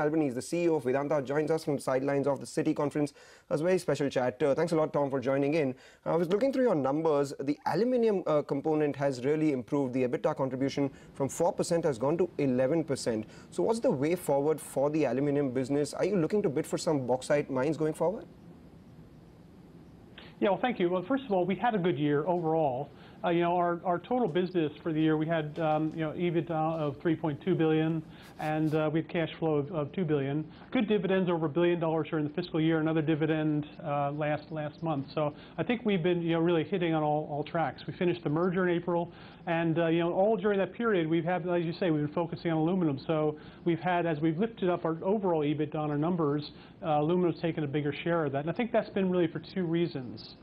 Albanese, the CEO of Vedanta, joins us from the sidelines of the City Conference. It was a very special chat. Thanks a lot, Tom, for joining in. I was looking through your numbers. The aluminium component has really improved. The EBITDA contribution from 4% has gone to 11%. So what's the way forward for the aluminium business? Are you looking to bid for some bauxite mines going forward? Yeah, well, thank you. Well, first of all, we had a good year overall. Our total business for the year, we had EBITDA of $3.2 billion, and we had cash flow of $2 billion. Good dividends, over $1 billion during the fiscal year. Another dividend last month. So I think we've been really hitting on all tracks. We finished the merger in April, and all during that period, we've had, as you say, we've been focusing on aluminum. So we've had, as we've lifted up our overall EBITDA on our numbers, aluminum's taken a bigger share of that. And I think that's been really for two reasons.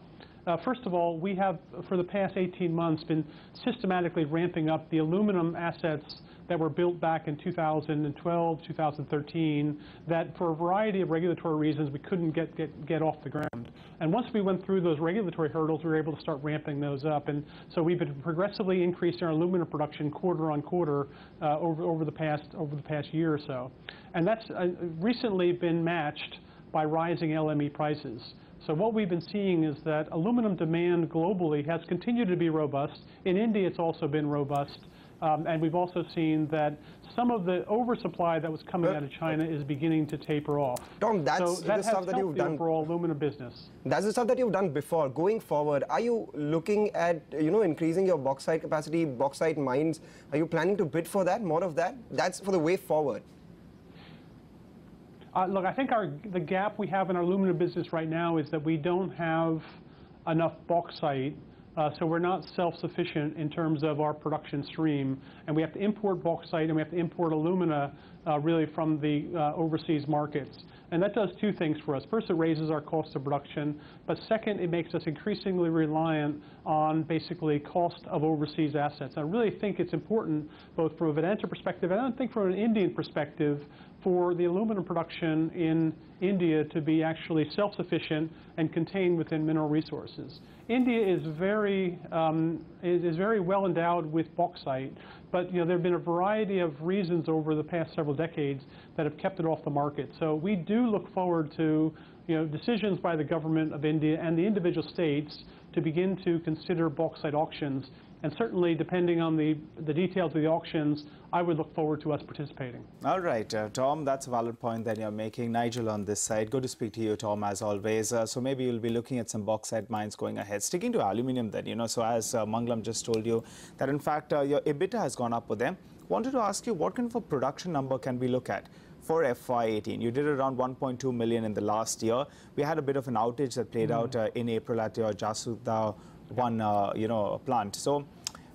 First of all, we have, for the past 18 months, been systematically ramping up the aluminum assets that were built back in 2012, 2013, that for a variety of regulatory reasons we couldn't get off the ground. And once we went through those regulatory hurdles, we were able to start ramping those up. And so we've been progressively increasing our aluminum production quarter on quarter over the past year or so. And that's recently been matched by rising LME prices. So what we've been seeing is that aluminum demand globally has continued to be robust. In India, it's also been robust. And we've also seen that some of the oversupply that was coming out of China is beginning to taper off. Tom, that's the stuff that you've done for all aluminum business. That's the stuff that you've done before. Going forward, are you looking at increasing your bauxite capacity, bauxite mines? Are you planning to bid for that, more of that? That's for the way forward. Look, I think the gap we have in our aluminum business right now is that we don't have enough bauxite, so we're not self-sufficient in terms of our production stream, and we have to import bauxite and we have to import alumina really from the overseas markets. And that does two things for us. First, it raises our cost of production, but second, it makes us increasingly reliant on basically cost of overseas assets. I really think it's important, both from a Vedanta perspective and I think from an Indian perspective, for the aluminum production in India to be actually self-sufficient and contained within mineral resources. India is very well endowed with bauxite, but there have been a variety of reasons over the past several decades that have kept it off the market. So we do look forward to decisions by the government of India and the individual states to begin to consider bauxite auctions. And certainly, depending on the details of the auctions, I would look forward to us participating. All right, Tom, that's a valid point that you're making. Nigel on this side. Good to speak to you, Tom, as always. So maybe you'll be looking at some bauxite mines going ahead. Sticking to aluminium then, so as Mangalam just told you, that in fact your EBITDA has gone up with them. Wanted to ask you, what kind of a production number can we look at for FY18? You did around 1.2 million in the last year. We had a bit of an outage that played out in April at your Jasuda plant. So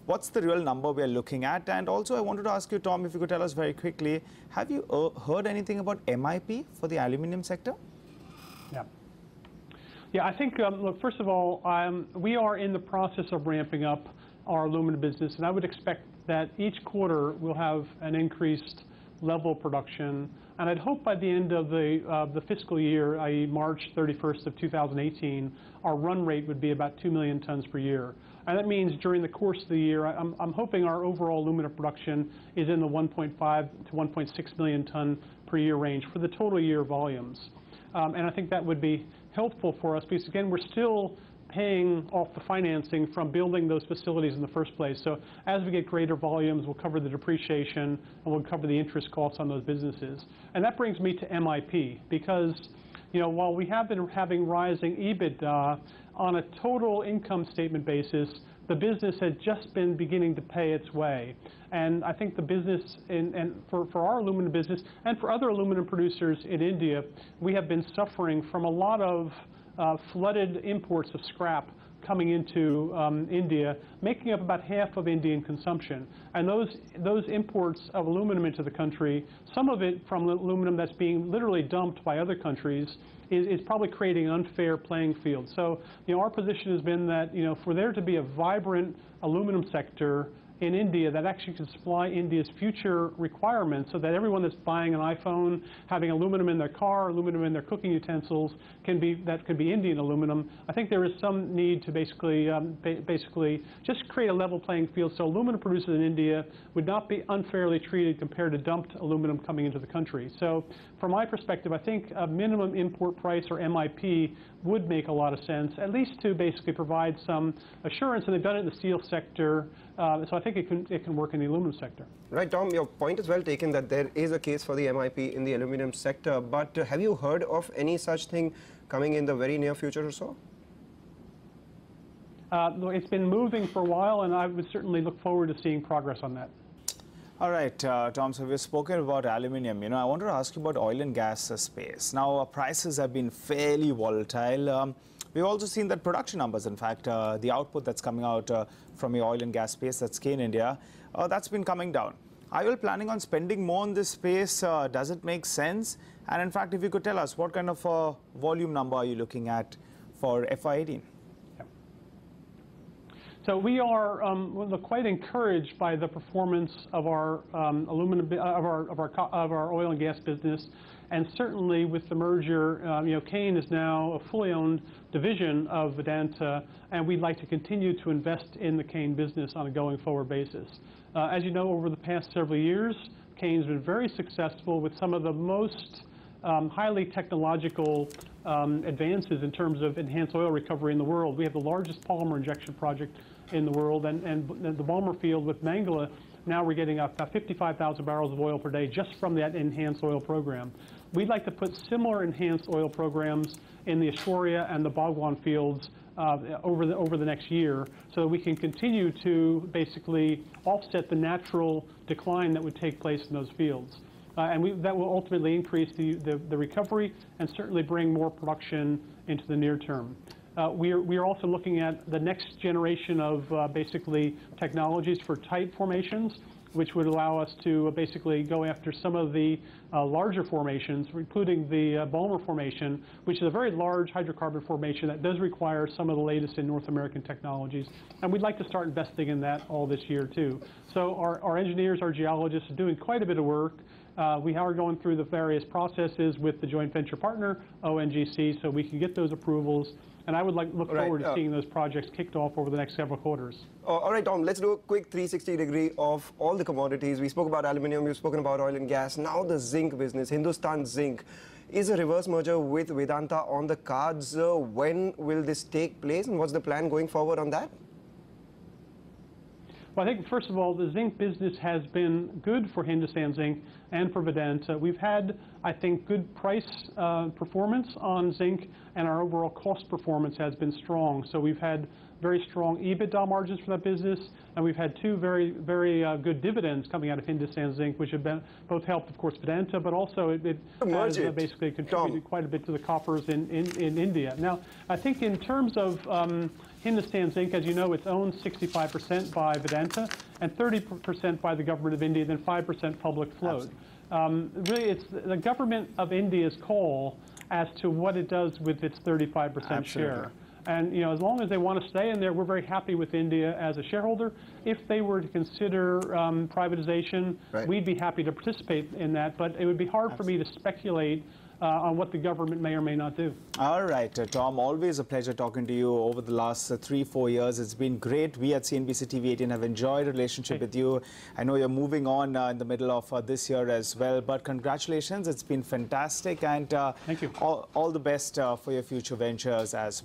what's the real number we're looking at? And also I wanted to ask you, Tom, if you could tell us very quickly, have you heard anything about MIP for the aluminium sector? Yeah, I think, look, first of all, we are in the process of ramping up our aluminum business, and I would expect that each quarter we'll have an increased level of production. And I'd hope by the end of the fiscal year, i.e. March 31st of 2018, our run rate would be about 2 million tons per year. And that means during the course of the year, I'm hoping our overall aluminum production is in the 1.5 to 1.6 million ton per year range for the total year volumes. And I think that would be helpful for us because, again, we're still paying off the financing from building those facilities in the first place. So as we get greater volumes, we'll cover the depreciation and we'll cover the interest costs on those businesses. And that brings me to MIP because while we have been having rising EBITDA on a total income statement basis, the business has just been beginning to pay its way. And I think the business, and for our aluminum business and for other aluminum producers in India, we have been suffering from a lot of flooded imports of scrap coming into India, making up about half of Indian consumption. And those imports of aluminum into the country, some of it from aluminum that's being literally dumped by other countries, is probably creating an unfair playing field. So our position has been that for there to be a vibrant aluminum sector in India that actually can supply India's future requirements, so that everyone that's buying an iPhone, having aluminum in their car, aluminum in their cooking utensils, could be Indian aluminum. I think there is some need to basically just create a level playing field, so aluminum producers in India would not be unfairly treated compared to dumped aluminum coming into the country. So from my perspective, I think a minimum import price, or MIP, would make a lot of sense, at least to basically provide some assurance, and they've done it in the steel sector, so I think it can work in the aluminum sector. Right, Tom, your point is well taken that there is a case for the MIP in the aluminum sector, but have you heard of any such thing coming in the very near future or so? It's been moving for a while, and I would certainly look forward to seeing progress on that. All right, Tom, so we've spoken about aluminium. I wanted to ask you about oil and gas space. Now, prices have been fairly volatile. We've also seen that production numbers, in fact, the output that's coming out from the oil and gas space, that's key in India, that's been coming down. Are you planning on spending more on this space? Does it make sense? And in fact, if you could tell us, what kind of volume number are you looking at for FY18? So we are quite encouraged by the performance of our our oil and gas business, and certainly with the merger, Kane is now a fully owned division of Vedanta, and we'd like to continue to invest in the Kane business on a going forward basis. As you know, over the past several years, Kane's been very successful with some of the most highly technological advances in terms of enhanced oil recovery in the world. We have the largest polymer injection project in the world, and the Balmer field with Mangala, now we're getting about 55,000 barrels of oil per day just from that enhanced oil program. We'd like to put similar enhanced oil programs in the Aishwarya and the Bhagwan fields over the next year, so that we can continue to basically offset the natural decline that would take place in those fields. And that will ultimately increase the recovery and certainly bring more production into the near term. We are also looking at the next generation of basically technologies for tight formations, which would allow us to basically go after some of the larger formations, including the Balmer formation, which is a very large hydrocarbon formation that does require some of the latest in North American technologies. And we'd like to start investing in that all this year, too. So our engineers, our geologists are doing quite a bit of work. We are going through the various processes with the joint venture partner, ONGC, so we can get those approvals. And I would look forward to seeing those projects kicked off over the next several quarters. All right, Tom, let's do a quick 360-degree of all the commodities. We spoke about aluminium, we've spoken about oil and gas. Now the zinc business, Hindustan Zinc. Is a reverse merger with Vedanta on the cards? When will this take place, and what's the plan going forward on that? Well, I think, first of all, the zinc business has been good for Hindustan Zinc and for Vedanta. We've had, I think, good price performance on zinc, and our overall cost performance has been strong. So we've had very strong EBITDA margins from that business, and we've had two very good dividends coming out of Hindustan Zinc, which have been both helped, of course, Vedanta, but also it has basically contributed quite a bit to the coffers in India. Now, I think in terms of Hindustan Zinc, as you know, it's owned 65% by Vedanta and 30% by the government of India, then 5% public float. Really, it's the government of India's call as to what it does with its 35% share. And as long as they want to stay in there, we're very happy with India as a shareholder. If they were to consider privatization, we'd be happy to participate in that. But it would be hard for me to speculate on what the government may or may not do. All right, Tom, always a pleasure talking to you over the last 3-4 years. It's been great. We at CNBC TV18 have enjoyed a relationship with you. I know you're moving on in the middle of this year as well, but congratulations. It's been fantastic, and thank you. All the best for your future ventures as well.